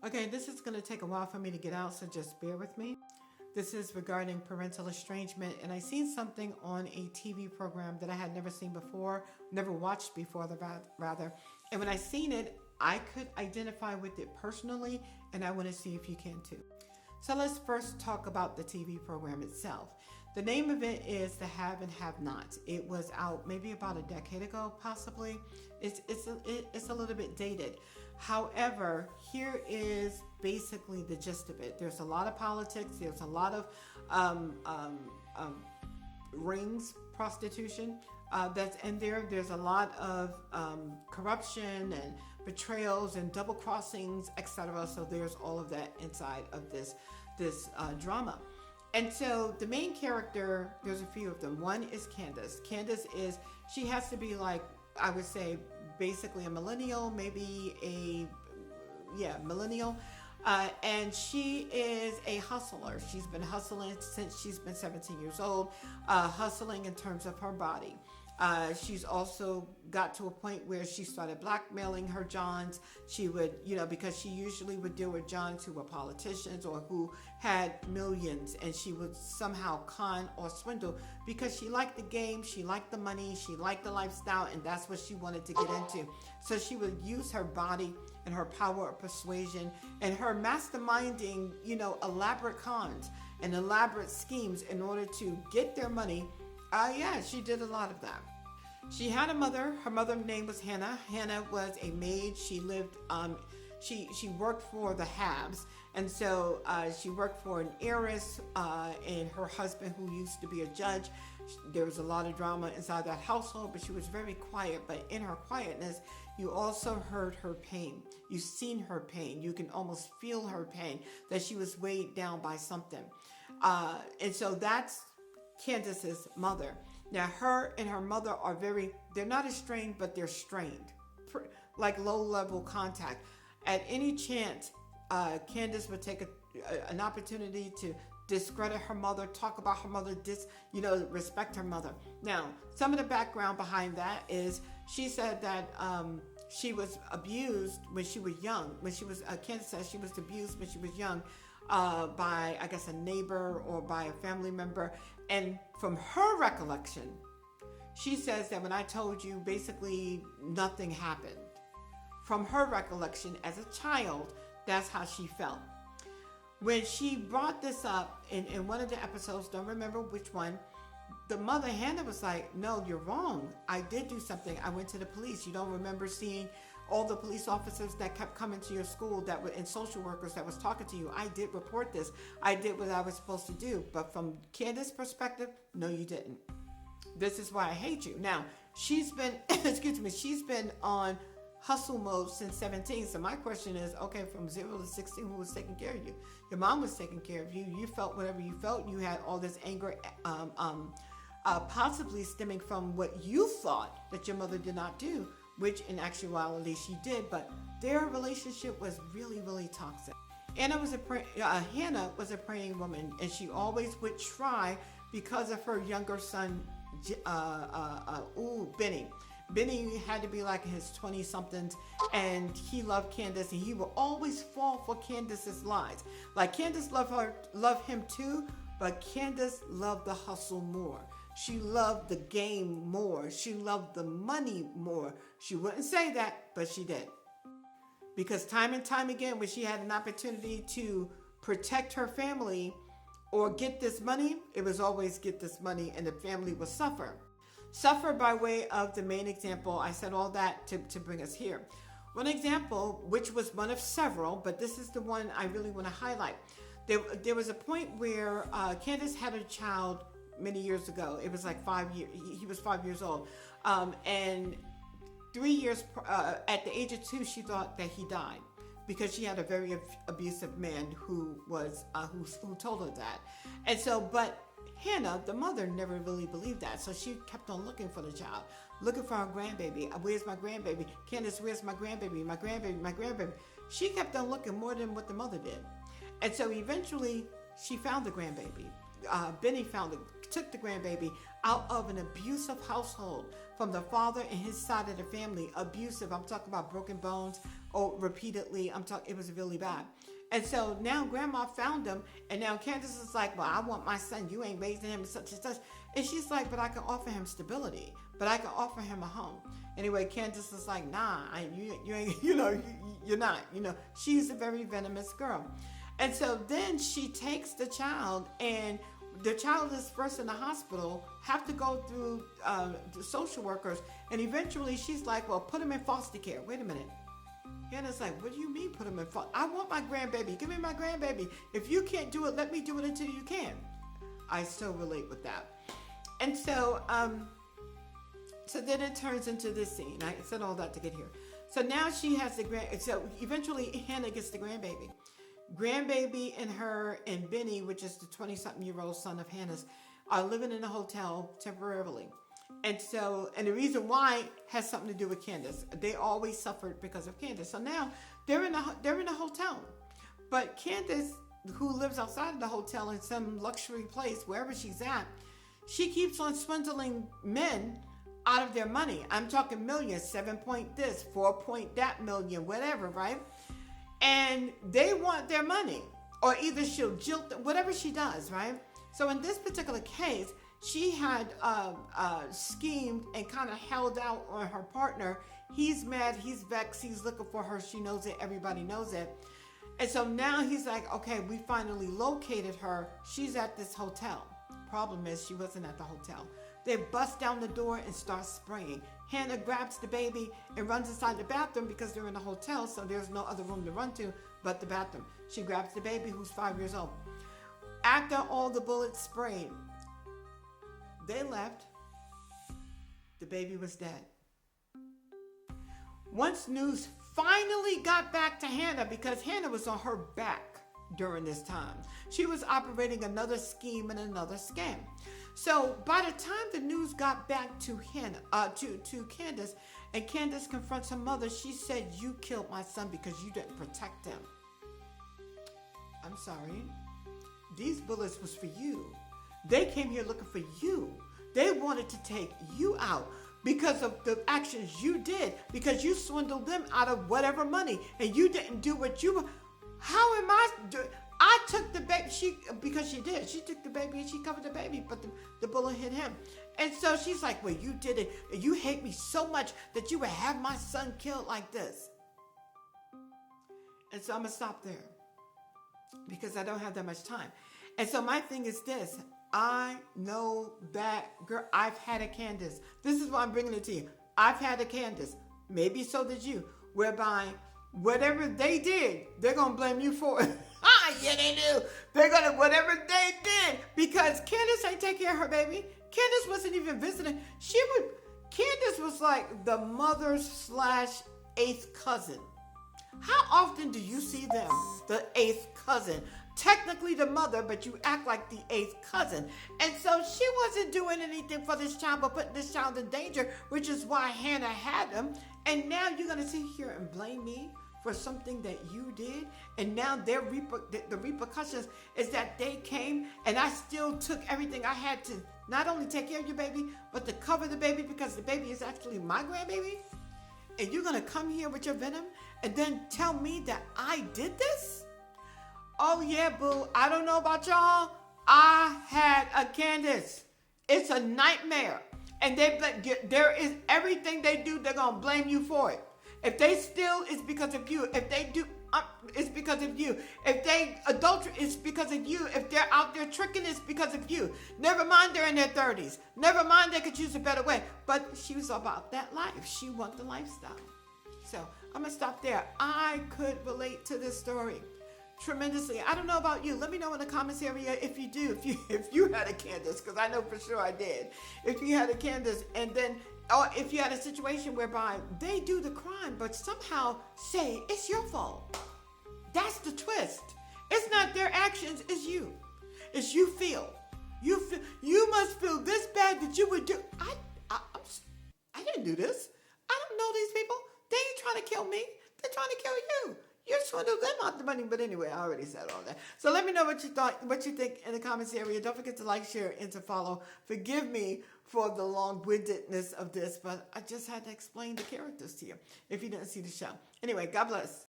Okay, this is going to take a while for me to get out, so just bear with me. This is regarding parental estrangement, and I seen something on a TV program that I had never seen before, never watched before, rather. And when I seen it, I could identify with it personally, and I want to see if you can too. So let's first talk about the TV program itself. The name of it is The Have and Have Not. It was out maybe about a decade ago, possibly. It's a little bit dated. However, here is basically the gist of it. There's a lot of politics. There's a lot of rings, prostitution that's in there. There's a lot of corruption and betrayals and double crossings, etc. So there's all of that inside of this drama. And so the main character, there's a few of them. One is Candace. She has to be like, I would say, basically a millennial, maybe millennial. And she is a hustler. She's been hustling since she's been 17 years old, hustling in terms of her body. She's also got to a point where she started blackmailing her Johns. She would, because she usually would deal with Johns who were politicians or who had millions, and she would somehow con or swindle because she liked the game, she liked the money, she liked the lifestyle, and that's what she wanted to get into. So she would use her body and her power of persuasion and her masterminding, elaborate cons and elaborate schemes in order to get their money. She did a lot of that. She had a mother. Her mother's name was Hannah. Hannah was a maid. She lived, she worked for the Habs. And so she worked for an heiress and her husband, who used to be a judge. There was a lot of drama inside that household, but she was very quiet. But in her quietness, you also heard her pain. You seen her pain. You can almost feel her pain, that she was weighed down by something. And so that's Candace's mother. Now, her and her mother are they're not estranged, but they're strained, like low-level contact. At any chance, Candace would take an opportunity to discredit her mother, talk about her mother, respect her mother. Now, some of the background behind that is she said that she was abused when she was young. Candace said she was abused when she was young by, I guess, a neighbor or by a family member. And from her recollection, she says that when I told you, basically nothing happened. From her recollection as a child, that's how she felt. When she brought this up in one of the episodes, don't remember which one, the mother, Hannah, was like, no, you're wrong. I did do something. I went to the police. You don't remember seeing all the police officers that kept coming to your school and social workers that was talking to you. I did report this. I did what I was supposed to do. But from Candace's perspective, no, you didn't. This is why I hate you. Now, she's been, she's been on hustle mode since 17. So my question is, okay, from 0 to 16, who was taking care of you? Your mom was taking care of you. You felt whatever you felt. You had all this anger, possibly stemming from what you thought that your mother did not do, which in actuality she did, but their relationship was really, really toxic. Hannah was a praying woman, and she always would try, because of her younger son, Benny. Benny had to be like in his 20-somethings, and he loved Candace, and he would always fall for Candace's lies. Like, Candace loved him too, but Candace loved the hustle more. She loved the game more. She loved the money more. She wouldn't say that, but she did. Because time and time again, when she had an opportunity to protect her family or get this money, it was always get this money, and the family would suffer. Suffer by way of the main example. I said all that to bring us here. One example, which was one of several, but this is the one I really want to highlight. There was a point where Candace had a child many years ago. It was like 5 years. He was 5 years old. And 3 years, at the age of 2, she thought that he died because she had a very abusive man who told her that. And so, but Hannah, the mother, never really believed that. So she kept on looking for the child, looking for her grandbaby. Where's my grandbaby? Candace, where's my grandbaby? My grandbaby, my grandbaby. She kept on looking more than what the mother did. And so eventually she found the grandbaby. Benny took the grandbaby out of an abusive household from the father and his side of the family. Abusive. I'm talking about broken bones, or repeatedly. I'm talking, it was really bad. And so now grandma found him, and now Candace is like, well, I want my son. You ain't raising him such and such. And she's like, but I can offer him stability, but I can offer him a home. Anyway, Candace is like, nah, you ain't, you're not, she's a very venomous girl. And so then she takes the child, and the child is first in the hospital, have to go through the social workers, and eventually she's like, well, put him in foster care. Wait a minute. Hannah's like, what do you mean put him in foster? I want my grandbaby. Give me my grandbaby. If you can't do it, let me do it until you can. I so relate with that. And so, so then it turns into this scene. I said all that to get here. So now she has so eventually Hannah gets the grandbaby. Grandbaby and her and Benny, which is the 20-something-year-old son of Hannah's, are living in a hotel temporarily. And so, and the reason why has something to do with Candace. They always suffered because of Candace. So now they're in a hotel. But Candace, who lives outside of the hotel in some luxury place, wherever she's at, she keeps on swindling men out of their money. I'm talking millions, 7 point this, 4 point that million, whatever, right? And they want their money, or either she'll jilt them, whatever she does, right? So in this particular case, she had schemed and kind of held out on her partner. He's mad, he's vexed, he's looking for her. She knows it, everybody knows it. And so now he's like, okay, we finally located her. She's at this hotel. Problem is, she wasn't at the hotel. They bust down the door and start spraying. Hannah grabs the baby and runs inside the bathroom because they're in a hotel, so there's no other room to run to but the bathroom. She grabs the baby, who's 5 years old. After all the bullets sprayed, they left. The baby was dead. Once news finally got back to Hannah, because Hannah was on her back during this time, she was operating another scheme and another scam. So by the time the news got back to Hannah, to Candace, and Candace confronts her mother, she said, "You killed my son because you didn't protect him." I'm sorry. These bullets was for you. They came here looking for you. They wanted to take you out because of the actions you did, because you swindled them out of whatever money, and you didn't do what you. How am I doing? I took the baby, because she did. She took the baby and she covered the baby, but the bullet hit him. And so she's like, well, you did it. And you hate me so much that you would have my son killed like this. And so I'm going to stop there because I don't have that much time. And so my thing is this. I know that girl. I've had a Candace. This is why I'm bringing it to you. I've had a Candace. Maybe so did you. Whereby whatever they did, they're going to blame you for it. Yeah, they do. They're going to, whatever they did, because Candace ain't taking care of her baby. Candace wasn't even visiting. Candace was like the mother's / eighth cousin. How often do you see them? The eighth cousin. Technically the mother, but you act like the eighth cousin. And so she wasn't doing anything for this child but putting this child in danger, which is why Hannah had him. And now you're going to sit here and blame me for something that you did, and now the repercussions is that they came and I still took everything I had to not only take care of your baby, but to cover the baby because the baby is actually my grandbaby? And you're gonna come here with your venom and then tell me that I did this? Oh yeah, boo, I don't know about y'all. I had a Candace. It's a nightmare. And there is everything they do, they're gonna blame you for it. If they steal, it's because of you. If they do, it's because of you. If they adultery, it's because of you. If they're out there tricking, it's because of you. Never mind they're in their 30s. Never mind they could choose a better way. But she was about that life. She wanted the lifestyle. So I'm going to stop there. I could relate to this story tremendously. I don't know about you. Let me know in the comments area if you do. If you had a Candace, because I know for sure I did. If you had a Candace, and then or if you had a situation whereby they do the crime, but somehow say it's your fault. That's the twist. It's not their actions, it's you. It's you feel. You must feel this bad that you would do. I didn't do this. I don't know these people. They ain't trying to kill me. They're trying to kill you. You're swindled them out the money. But anyway, I already said all that. So let me know what you thought, what you think in the comments area. Don't forget to like, share, and to follow. Forgive me for the long-windedness of this, but I just had to explain the characters to you if you didn't see the show. Anyway, God bless.